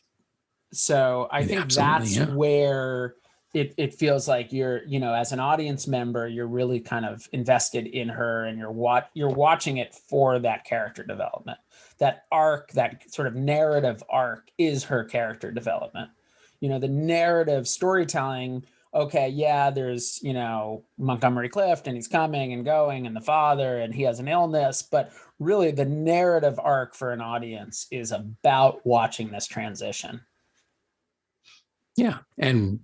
[SPEAKER 2] So I think that's where it feels like you're, as an audience member, you're really kind of invested in her, and you're watching it for that character development. That arc, that sort of narrative arc, is her character development. The narrative storytelling, okay, yeah, there's, Montgomery Clift, and he's coming and going, and the father, and he has an illness, but really the narrative arc for an audience is about watching this transition.
[SPEAKER 1] Yeah. And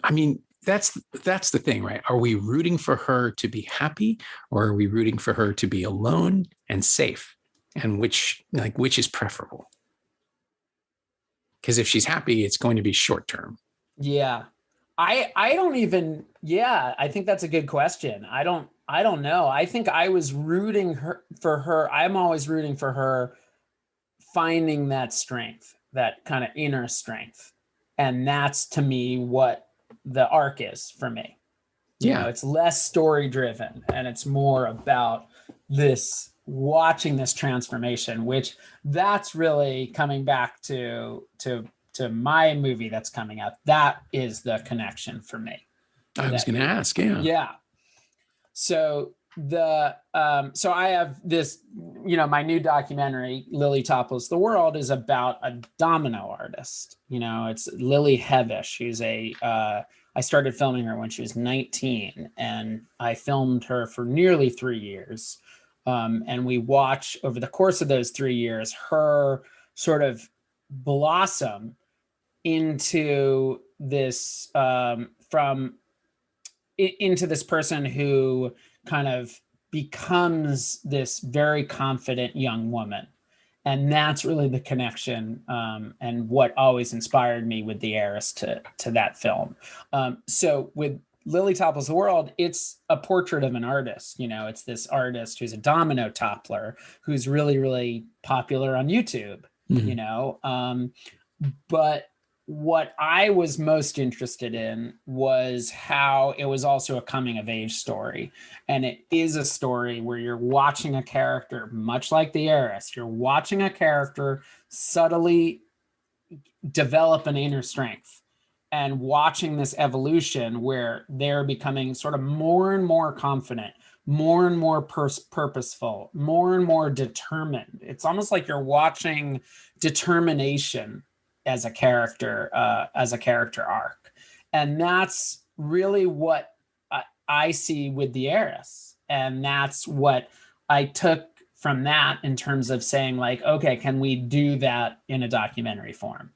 [SPEAKER 1] I mean, that's the thing, right? Are we rooting for her to be happy, or are we rooting for her to be alone and safe? And which is preferable? Because if she's happy, it's going to be short term.
[SPEAKER 2] Yeah. I don't even, I think that's a good question. I don't know. I think I was rooting for her. I'm always rooting for her finding that strength, that kind of inner strength. And that's, to me, what the arc is for me. It's less story driven, and it's more about this, watching this transformation, which that's really coming back to my movie that's coming out. That is the connection for me.
[SPEAKER 1] I was going to ask.
[SPEAKER 2] Yeah. So so I have this, my new documentary, Lily Topples the World, is about a domino artist. It's Lily Hevish, who's I started filming her when she was 19, and I filmed her for nearly 3 years. And we watch over the course of those 3 years, her sort of blossom into this, into this person who kind of becomes this very confident young woman. And that's really the connection, and what always inspired me with the Heiress to that film. So with Lily Topples the World, it's a portrait of an artist. It's this artist who's a domino toppler, who's really, really popular on YouTube. But what I was most interested in was how it was also a coming of age story. And it is a story where you're watching a character, much like the Heiress, you're watching a character subtly develop an inner strength, and watching this evolution where they're becoming sort of more and more confident, more and more purposeful, more and more determined. It's almost like you're watching determination as a character arc. And that's really what I see with the Heiress. And that's what I took from that in terms of saying, like, okay, can we do that in a documentary form?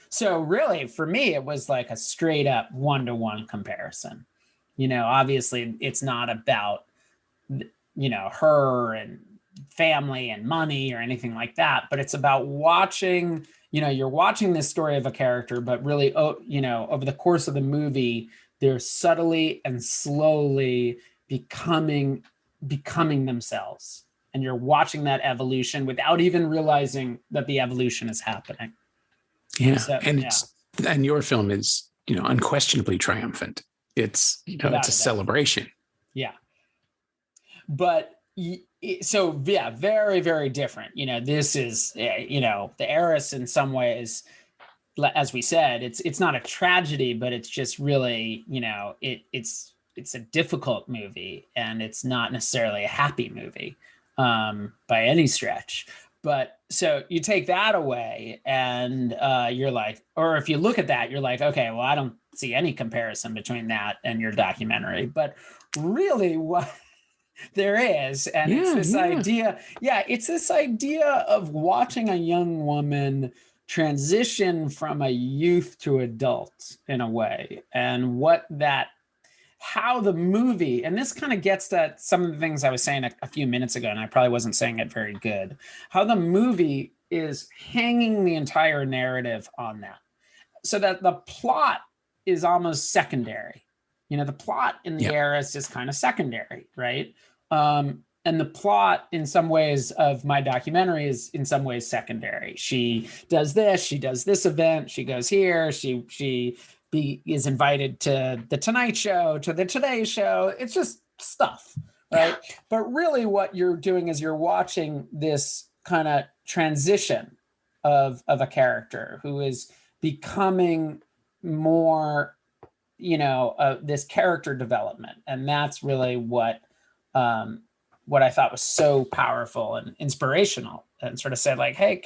[SPEAKER 2] So really, for me, it was like a straight up 1-to-1 comparison. Obviously it's not about, her and family and money or anything like that, but it's about watching, you're watching this story of a character, but really, over the course of the movie, they're subtly and slowly becoming themselves. And you're watching that evolution without even realizing that the evolution is happening.
[SPEAKER 1] Yeah. So, and your film is, unquestionably triumphant. It's, it's a celebration.
[SPEAKER 2] Yeah. But so, very, very different. This is, the Heiress in some ways, as we said, it's not a tragedy, but it's just really, it's a difficult movie, and it's not necessarily a happy movie by any stretch. But so you take that away, and you're like, or if you look at that, you're like, okay, well, I don't see any comparison between that and your documentary. But really, what there is, and it's this idea, it's this idea of watching a young woman transition from a youth to adult in a way, and how the movie, and this kind of gets at some of the things I was saying a few minutes ago, and I probably wasn't saying it very good, how the movie is hanging the entire narrative on that, so that the plot is almost secondary. The plot in the Heiress is kind of secondary, right? And the plot in some ways of my documentary is in some ways secondary. She does this event, she goes here, she is invited to the Tonight Show, to the Today Show. It's just stuff, right? But really what you're doing is you're watching this kind of transition of a character who is becoming more this character development. And that's really what I thought was so powerful and inspirational, and sort of said like, hey,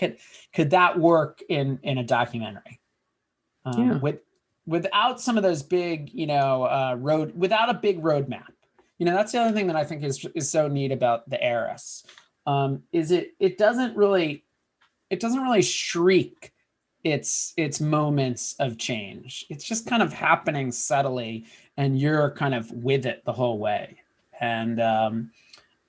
[SPEAKER 2] could that work in a documentary? Without some of those big, without a big roadmap. That's the other thing that I think is so neat about the Heiress, is it doesn't really shriek its moments of change. It's just kind of happening subtly, and you're kind of with it the whole way. And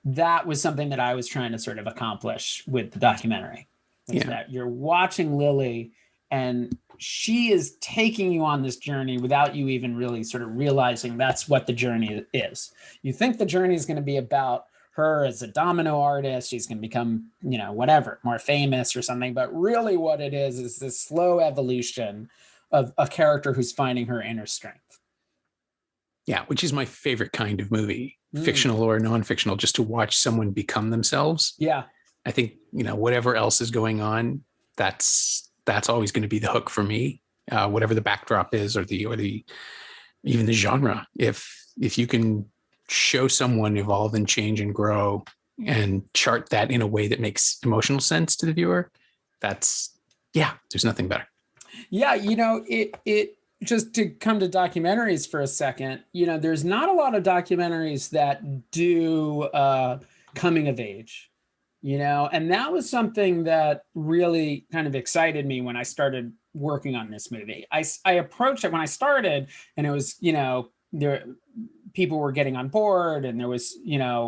[SPEAKER 2] that was something that I was trying to sort of accomplish with the documentary. That you're watching Lily, and she is taking you on this journey without you even really sort of realizing that's what the journey is. You think the journey is going to be about her as a domino artist. She's going to become, whatever, more famous or something. But really what it is this slow evolution of a character who's finding her inner strength.
[SPEAKER 1] Yeah, which is my favorite kind of movie, fictional or non-fictional, just to watch someone become themselves.
[SPEAKER 2] Yeah.
[SPEAKER 1] I think, whatever else is going on, that's always going to be the hook for me, whatever the backdrop is, or even the genre. If you can show someone evolve and change and grow and chart that in a way that makes emotional sense to the viewer, there's nothing better.
[SPEAKER 2] Yeah. It just to come to documentaries for a second, there's not a lot of documentaries that do coming of age, and that was something that really kind of excited me when I started working on this movie. I approached it when I started, and it was, people were getting on board, and there was,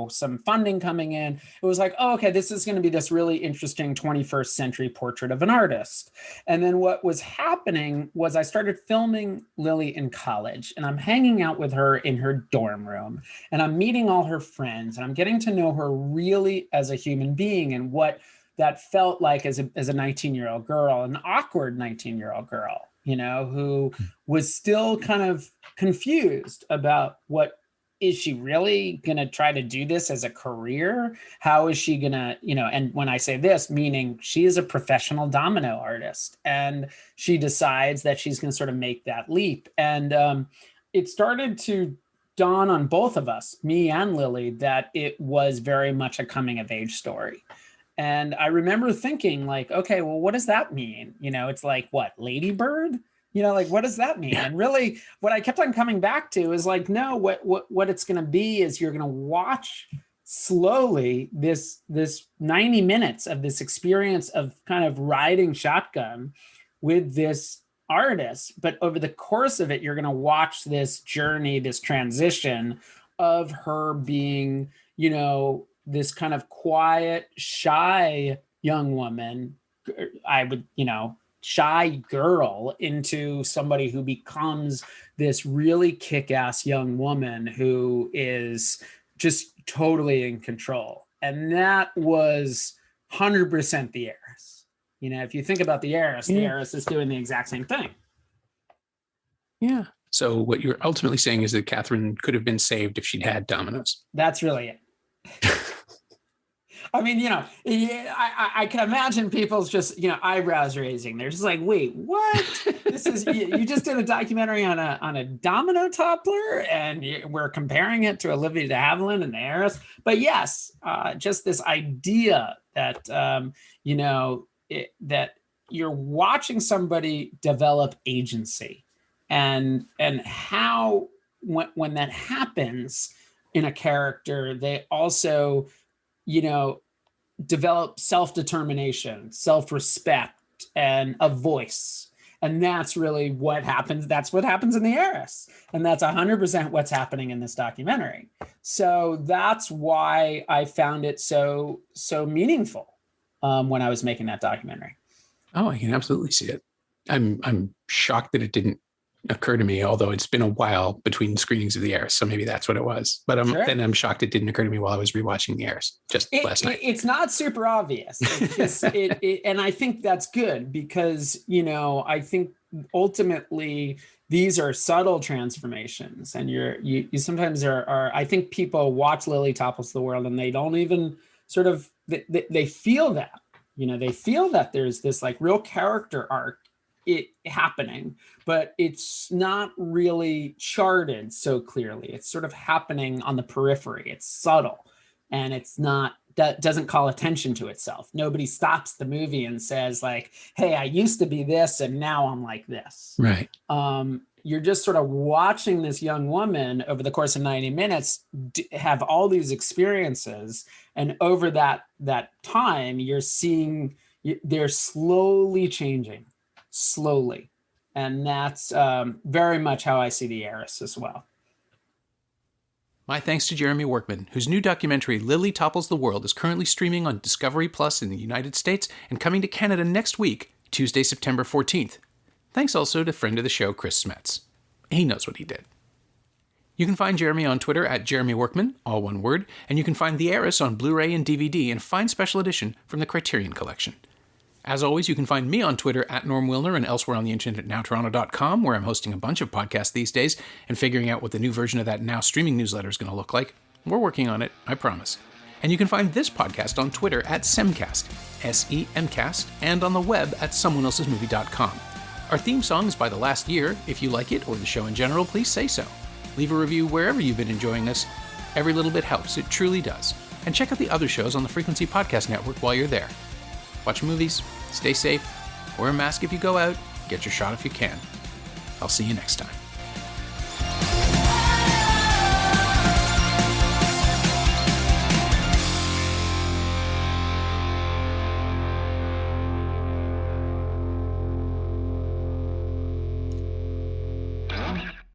[SPEAKER 2] some funding coming in. It was like, oh, okay, this is going to be this really interesting 21st century portrait of an artist. And then what was happening was I started filming Lily in college, and I'm hanging out with her in her dorm room, and I'm meeting all her friends, and I'm getting to know her really as a human being, and what that felt like as a 19-year-old girl, an awkward 19-year-old girl, who was still kind of confused about is she really going to try to do this as a career? How is she going to, and when I say this, meaning she is a professional domino artist, and she decides that she's going to sort of make that leap. And it started to dawn on both of us, me and Lily, that it was very much a coming of age story. And I remember thinking like, okay, well, what does that mean? It's like, what, Lady Bird? What does that mean? And really what I kept on coming back to is like, no, what it's going to be is you're going to watch slowly this 90 minutes of this experience of kind of riding shotgun with this artist. But over the course of it, you're going to watch this journey, this transition of her being, this kind of quiet, shy young woman. Shy girl into somebody who becomes this really kick-ass young woman who is just totally in control. And that was 100% the Heiress. If you think about the Heiress, the Heiress is doing the exact same thing.
[SPEAKER 1] Yeah. So what you're ultimately saying is that Catherine could have been saved if she'd had dominoes.
[SPEAKER 2] That's really it. I mean, I can imagine people's just, eyebrows raising. They're just like, wait, what? This is, you just did a documentary on a domino toppler, and we're comparing it to Olivia de Havilland and the Heiress. But yes, just this idea that, that you're watching somebody develop agency, and how, when that happens in a character, they also, develop self-determination, self-respect, and a voice. And that's really what happens. That's what happens in the Heiress. And that's 100% what's happening in this documentary. So that's why I found it so meaningful when I was making that documentary.
[SPEAKER 1] Oh, I can absolutely see it. I'm shocked that it didn't occur to me, although it's been a while between screenings of the Heiress, so maybe that's what it was. But then I'm shocked it didn't occur to me while I was rewatching the Heiress last night.
[SPEAKER 2] It's not super obvious. It's just, and I think that's good because, I think ultimately these are subtle transformations, and you sometimes are, I think people watch Lily Topples the World and they don't even sort of, they feel that, they feel that there's this like real character arc it happening, but it's not really charted so clearly. It's sort of happening on the periphery. It's subtle, and it's not, that doesn't call attention to itself. Nobody stops the movie and says like, hey, I used to be this and now I'm like this.
[SPEAKER 1] Right.
[SPEAKER 2] You're just sort of watching this young woman over the course of 90 minutes have all these experiences. And over that time, you're seeing they're slowly changing, slowly. And that's very much how I see the Heiress as well.
[SPEAKER 1] My thanks to Jeremy Workman, whose new documentary Lily Topples the World is currently streaming on Discovery Plus in the United States and coming to Canada next week, Tuesday, September 14th. Thanks also to friend of the show, Chris Smets. He knows what he did. You can find Jeremy on Twitter at Jeremy Workman, all one word, and you can find The Heiress on Blu-ray and DVD in a fine special edition from the Criterion Collection. As always, you can find me on Twitter at Norm Wilner and elsewhere on the internet at nowtoronto.com, where I'm hosting a bunch of podcasts these days and figuring out what the new version of that Now streaming newsletter is going to look like. We're working on it, I promise. And you can find this podcast on Twitter at Semcast, SEMcast, and on the web at someoneelsesmovie.com. Our theme song is by The Last Year. If you like it, or the show in general, please say so. Leave a review wherever you've been enjoying us. Every little bit helps, it truly does. And check out the other shows on the Frequency Podcast Network while you're there. Watch movies, stay safe, wear a mask if you go out, get your shot if you can. I'll see you next time.